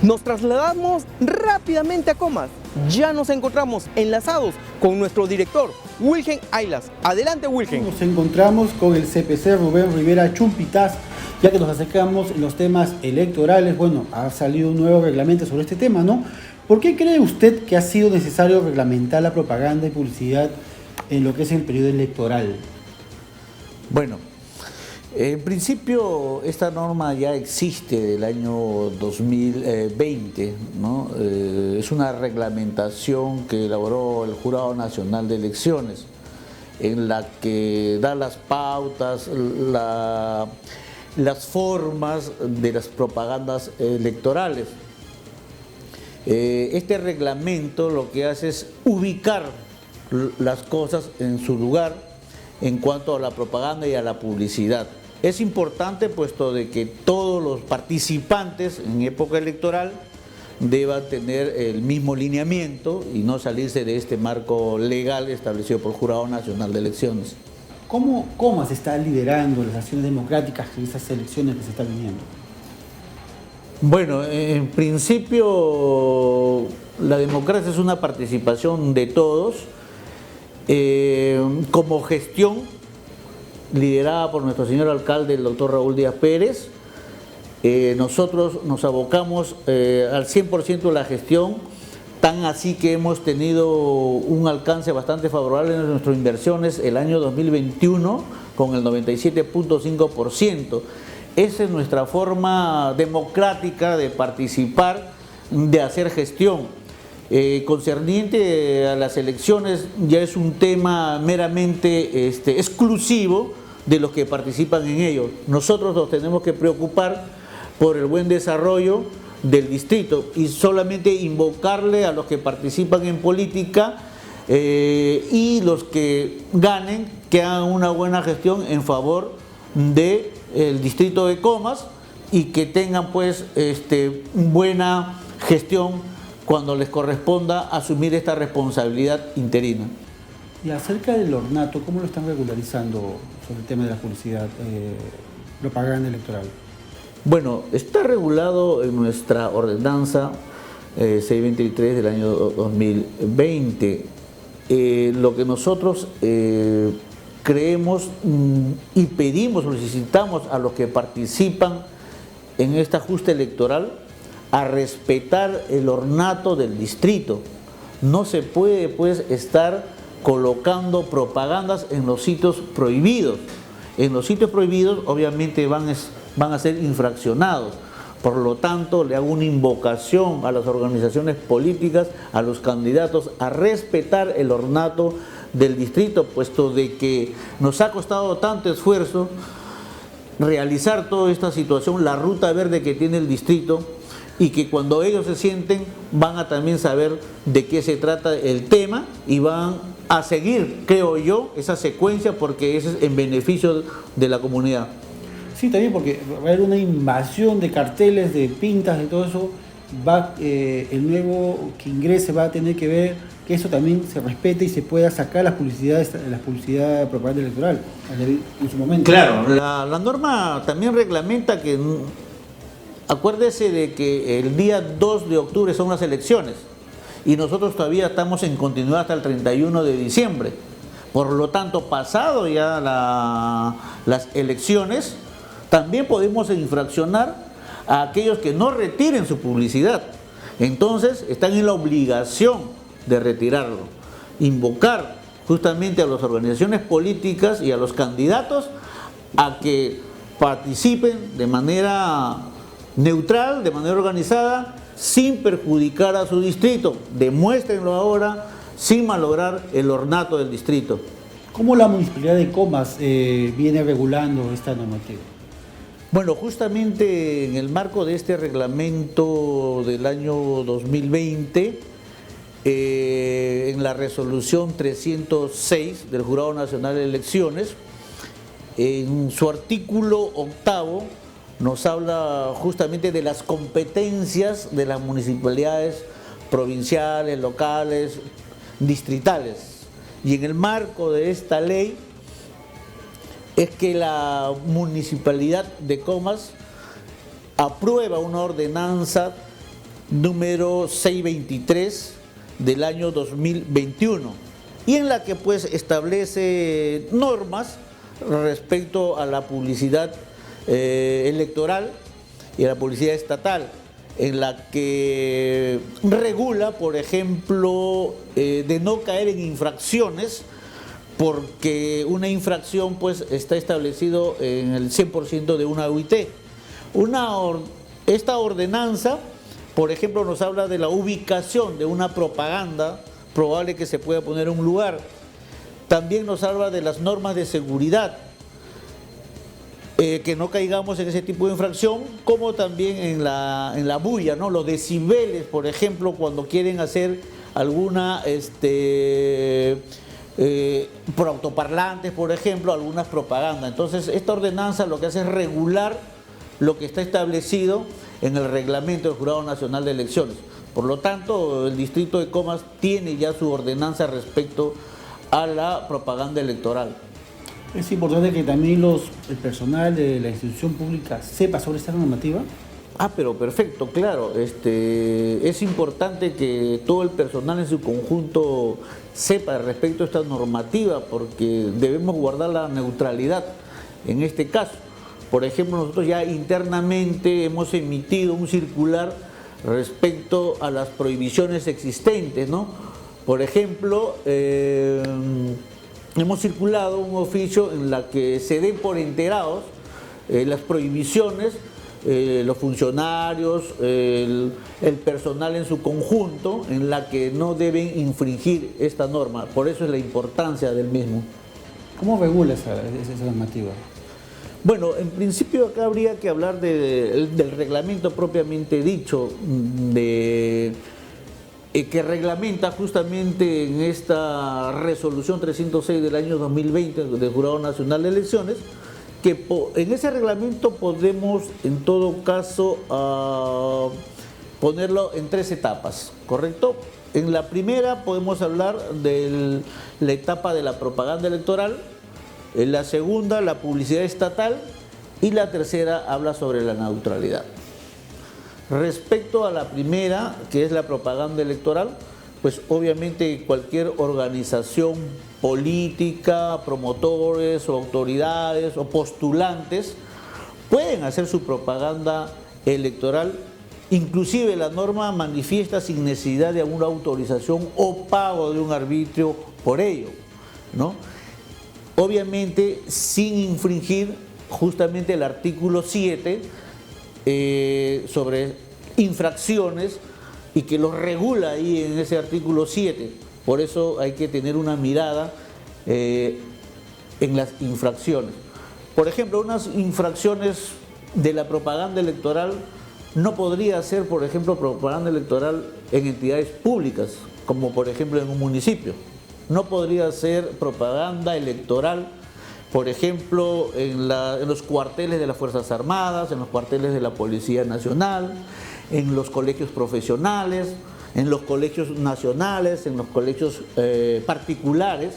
Nos trasladamos rápidamente a Comas. Ya nos encontramos enlazados con nuestro director, Wilgen Aylas. Adelante, Wilgen. Nos encontramos con el CPC Rubén Rivera Chumpitaz, ya que nos acercamos en los temas electorales. Bueno, ha salido un nuevo reglamento sobre este tema, ¿no? ¿Por qué cree usted que ha sido necesario reglamentar la propaganda y publicidad en lo que es el periodo electoral? Bueno, en principio esta norma ya existe del año 2020, ¿no? Es una reglamentación que elaboró el Jurado Nacional de Elecciones, en la que da las pautas, las formas de las propagandas electorales. Este reglamento lo que hace es ubicar las cosas en su lugar en cuanto a la propaganda y a la publicidad. Es importante puesto de que todos los participantes en época electoral deban tener el mismo lineamiento y no salirse de este marco legal establecido por el Jurado Nacional de Elecciones. ¿Cómo se está liderando las acciones democráticas en esas elecciones que se están viniendo? Bueno, en principio la democracia es una participación de todos, como gestión liderada por nuestro señor alcalde, el doctor Raúl Díaz Pérez. Nosotros nos abocamos al 100% de la gestión, tan así que hemos tenido un alcance bastante favorable en nuestras inversiones el año 2021 con el 97.5%. Esa es nuestra forma democrática de participar, de hacer gestión. Concerniente a las elecciones ya es un tema meramente exclusivo de los que participan en ello. Nosotros nos tenemos que preocupar por el buen desarrollo del distrito y solamente invocarle a los que participan en política y los que ganen, que hagan una buena gestión en favor del distrito de Comas y que tengan pues buena gestión cuando les corresponda asumir esta responsabilidad interina. Y acerca del ornato, ¿cómo lo están regularizando sobre el tema de la publicidad, propaganda electoral? Bueno, está regulado en nuestra ordenanza 623 del año 2020. Lo que nosotros creemos y pedimos, solicitamos a los que participan en esta justa electoral a respetar el ornato del distrito. No se puede pues estar colocando propagandas en los sitios prohibidos. En los sitios prohibidos obviamente van a ser infraccionados. Por lo tanto, le hago una invocación a las organizaciones políticas, a los candidatos, a respetar el ornato del distrito, puesto de que nos ha costado tanto esfuerzo realizar toda esta situación, la ruta verde que tiene el distrito, y que cuando ellos se sienten van a también saber de qué se trata el tema y van a seguir, creo yo, esa secuencia porque eso es en beneficio de la comunidad. Sí, también porque va a haber una invasión de carteles, de pintas, de todo eso. El nuevo que ingrese va a tener que ver que eso también se respete y se pueda sacar la publicidad de propaganda electoral en su momento. Claro, la norma también reglamenta que, acuérdese de que el día 2 de octubre son las elecciones y nosotros todavía estamos en continuidad hasta el 31 de diciembre. Por lo tanto, pasado ya las elecciones, también podemos infraccionar a aquellos que no retiren su publicidad. Entonces, están en la obligación de retirarlo. Invocar justamente a las organizaciones políticas y a los candidatos a que participen de manera neutral, de manera organizada, sin perjudicar a su distrito. Demuéstrenlo ahora, sin malograr el ornato del distrito. ¿Cómo la Municipalidad de Comas viene regulando esta normativa? Bueno, justamente en el marco de este reglamento del año 2020, en la resolución 306 del Jurado Nacional de Elecciones, en su artículo 8º, nos habla justamente de las competencias de las municipalidades provinciales, locales, distritales. Y en el marco de esta ley es que la Municipalidad de Comas aprueba una ordenanza número 623 del año 2021, y en la que pues establece normas respecto a la publicidad electoral y a la publicidad estatal, en la que regula, por ejemplo, de no caer en infracciones, porque una infracción pues está establecido en el 100% de una OIT. Esta ordenanza, por ejemplo, nos habla de la ubicación de una propaganda probable que se pueda poner en un lugar. También nos habla de las normas de seguridad, que no caigamos en ese tipo de infracción, como también en la bulla, ¿no? Los decibeles, por ejemplo, cuando quieren hacer alguna, por autoparlantes, por ejemplo, algunas propagandas. Entonces, esta ordenanza lo que hace es regular lo que está establecido en el reglamento del Jurado Nacional de Elecciones. Por lo tanto, el distrito de Comas tiene ya su ordenanza respecto a la propaganda electoral. Es importante que también el personal de la institución pública sepa sobre esta normativa. Pero perfecto, claro. Es importante que todo el personal en su conjunto sepa respecto a esta normativa, porque debemos guardar la neutralidad en este caso. Por ejemplo, nosotros ya internamente hemos emitido un circular respecto a las prohibiciones existentes, ¿no? Por ejemplo, hemos circulado un oficio en la que se den por enterados las prohibiciones, los funcionarios, el personal en su conjunto, en la que no deben infringir esta norma. Por eso es la importancia del mismo. ¿Cómo regula esa normativa? Bueno, en principio acá habría que hablar del reglamento propiamente dicho, que reglamenta justamente en esta resolución 306 del año 2020 del Jurado Nacional de Elecciones, que en ese reglamento podemos en todo caso ponerlo en 3 etapas, ¿correcto? En la primera podemos hablar de la etapa de la propaganda electoral, en la segunda la publicidad estatal y la tercera habla sobre la neutralidad. Respecto a la primera, que es la propaganda electoral, pues obviamente cualquier organización política, promotores o autoridades o postulantes pueden hacer su propaganda electoral. Inclusive la norma manifiesta sin necesidad de alguna autorización o pago de un arbitrio por ello, ¿no? Obviamente sin infringir justamente el artículo 7 sobre infracciones, y que los regula ahí en ese artículo 7. Por eso hay que tener una mirada en las infracciones. Por ejemplo, unas infracciones de la propaganda electoral no podría ser, por ejemplo, propaganda electoral en entidades públicas, como por ejemplo en un municipio. No podría ser propaganda electoral, por ejemplo, en los cuarteles de las Fuerzas Armadas, en los cuarteles de la Policía Nacional, en los colegios profesionales, en los colegios nacionales, en los colegios particulares.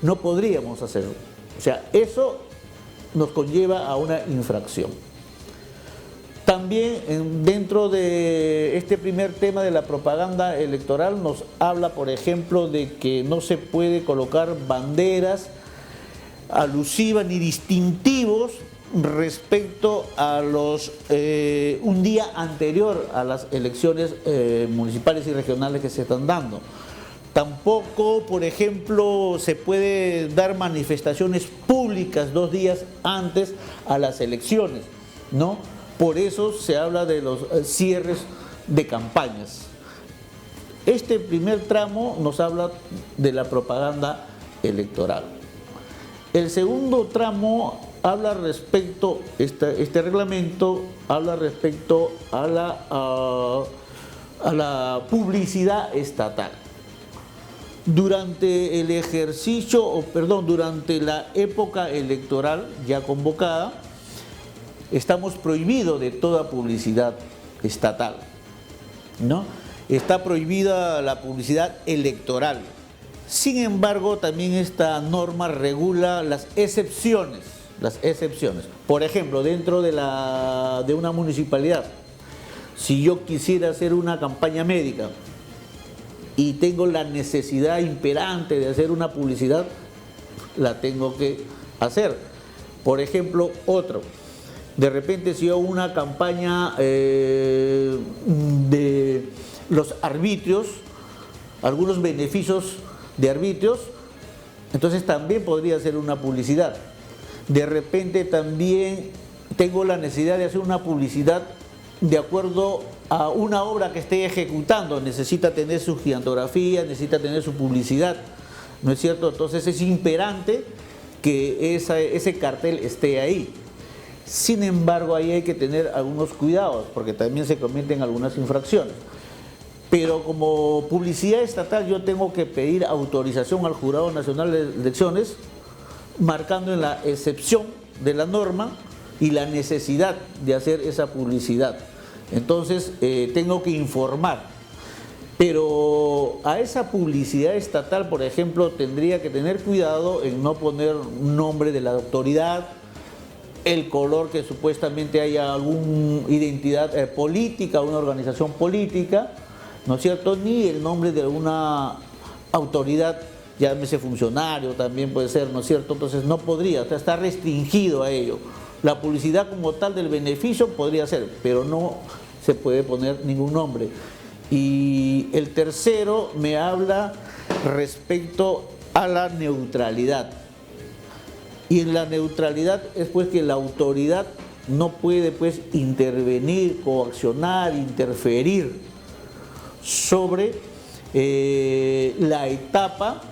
No podríamos hacerlo. O sea, eso nos conlleva a una infracción. También dentro de este primer tema de la propaganda electoral nos habla, por ejemplo, de que no se puede colocar banderas alusivas ni distintivos respecto a un día anterior a las elecciones municipales y regionales que se están dando. Tampoco, por ejemplo, se puede dar manifestaciones públicas 2 días antes a las elecciones, ¿no? Por eso se habla de los cierres de campañas. Este primer tramo nos habla de la propaganda electoral. El segundo tramo habla respecto, este reglamento habla respecto a la publicidad estatal. Durante el durante la época electoral ya convocada, estamos prohibidos de toda publicidad estatal, ¿no? Está prohibida la publicidad electoral. Sin embargo, también esta norma regula las excepciones. Por ejemplo, dentro de una municipalidad si yo quisiera hacer una campaña médica y tengo la necesidad imperante de hacer una publicidad, la tengo que hacer. Por ejemplo, de repente si hago una campaña de los arbitrios, algunos beneficios de arbitrios, entonces también podría hacer una publicidad. De repente también tengo la necesidad de hacer una publicidad de acuerdo a una obra que esté ejecutando, necesita tener su gigantografía, necesita tener su publicidad, ¿no es cierto? Entonces es imperante que ese cartel esté ahí. Sin embargo, ahí hay que tener algunos cuidados, porque también se cometen algunas infracciones. Pero como publicidad estatal yo tengo que pedir autorización al Jurado Nacional de Elecciones, marcando en la excepción de la norma y la necesidad de hacer esa publicidad. Entonces tengo que informar. Pero a esa publicidad estatal, por ejemplo, tendría que tener cuidado en no poner un nombre de la autoridad, el color que supuestamente haya alguna identidad política, una organización política, ¿no es cierto? Ni el nombre de una autoridad, llámese funcionario, también puede ser, ¿no es cierto? Entonces no podría, o sea, está restringido a ello. La publicidad como tal del beneficio podría ser, pero no se puede poner ningún nombre. Y el tercero me habla respecto a la neutralidad. Y en la neutralidad es pues que la autoridad no puede pues intervenir, coaccionar, interferir sobre la etapa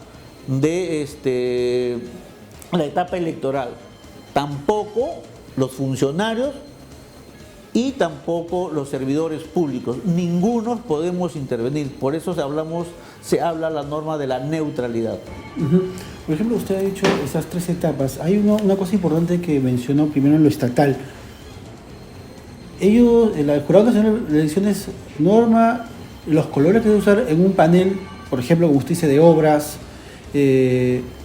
la etapa electoral. Tampoco los funcionarios y tampoco los servidores públicos. Ninguno podemos intervenir. Por eso se habla la norma de la neutralidad. Por ejemplo, usted ha dicho esas tres etapas. Hay una cosa importante que mencionó primero en lo estatal. El Jurado Nacional de Elecciones norma los colores que debe usar en un panel, por ejemplo, como usted dice, de obras,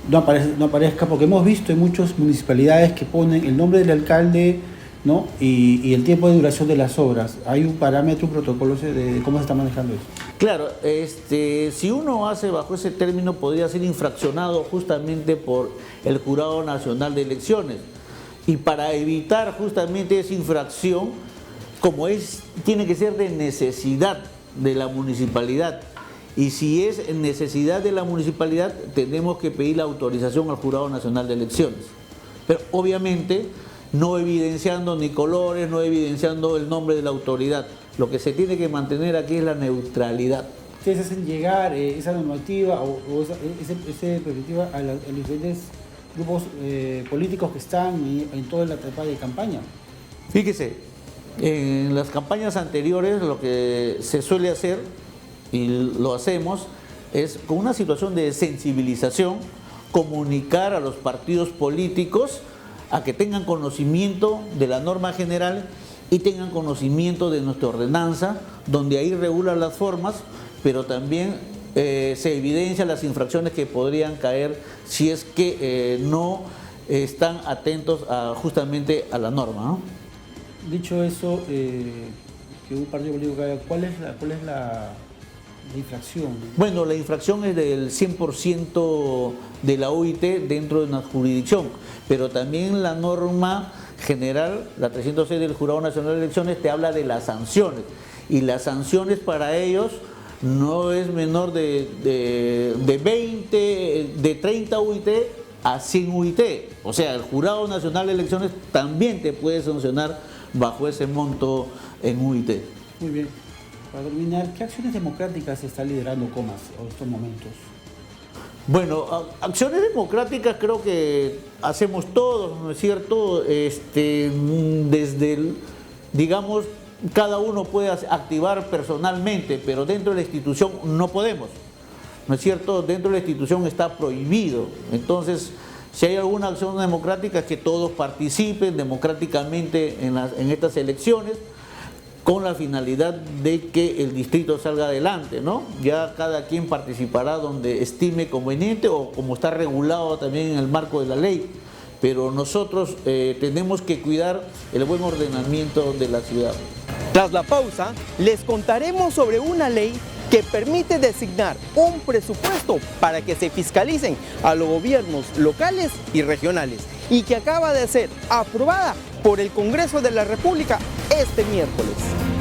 no aparezca, porque hemos visto en muchas municipalidades que ponen el nombre del alcalde, ¿no? y el tiempo de duración de las obras. Hay un parámetro, un protocolo de cómo se está manejando eso. Claro, si uno hace bajo ese término podría ser infraccionado justamente por el Jurado Nacional de Elecciones. Y para evitar justamente esa infracción, tiene que ser de necesidad de la municipalidad. Y si es necesidad de la municipalidad, tenemos que pedir la autorización al Jurado Nacional de Elecciones. Pero obviamente no evidenciando ni colores, no evidenciando el nombre de la autoridad. Lo que se tiene que mantener aquí es la neutralidad. ¿Ustedes hacen llegar esa normativa o esa perspectiva a los diferentes grupos políticos que están en toda la etapa de campaña? Fíjese, en las campañas anteriores lo que se suele hacer, y lo hacemos, es con una situación de sensibilización, comunicar a los partidos políticos a que tengan conocimiento de la norma general y tengan conocimiento de nuestra ordenanza, donde ahí regula las formas, pero también se evidencian las infracciones que podrían caer si es que no están atentos justamente a la norma, ¿no? Dicho eso, que un partido político caiga, ¿cuál es la infracción? Bueno, la infracción es del 100% de la OIT dentro de una jurisdicción, pero también la norma general, la 306 del Jurado Nacional de Elecciones, te habla de las sanciones, y las sanciones para ellos no es menor de 30 UIT a 100 UIT. O sea, el Jurado Nacional de Elecciones también te puede sancionar bajo ese monto en UIT. Muy bien. Para terminar, ¿qué acciones democráticas se está liderando Comas en estos momentos? Bueno, acciones democráticas creo que hacemos todos, ¿no es cierto? Digamos, cada uno puede activar personalmente, pero dentro de la institución no podemos, ¿no es cierto? Dentro de la institución está prohibido. Entonces, si hay alguna acción democrática, es que todos participen democráticamente en estas elecciones, con la finalidad de que el distrito salga adelante, ¿no? Ya cada quien participará donde estime conveniente o como está regulado también en el marco de la ley, pero nosotros tenemos que cuidar el buen ordenamiento de la ciudad. Tras la pausa, les contaremos sobre una ley que permite designar un presupuesto para que se fiscalicen a los gobiernos locales y regionales y que acaba de ser aprobada por el Congreso de la República este miércoles.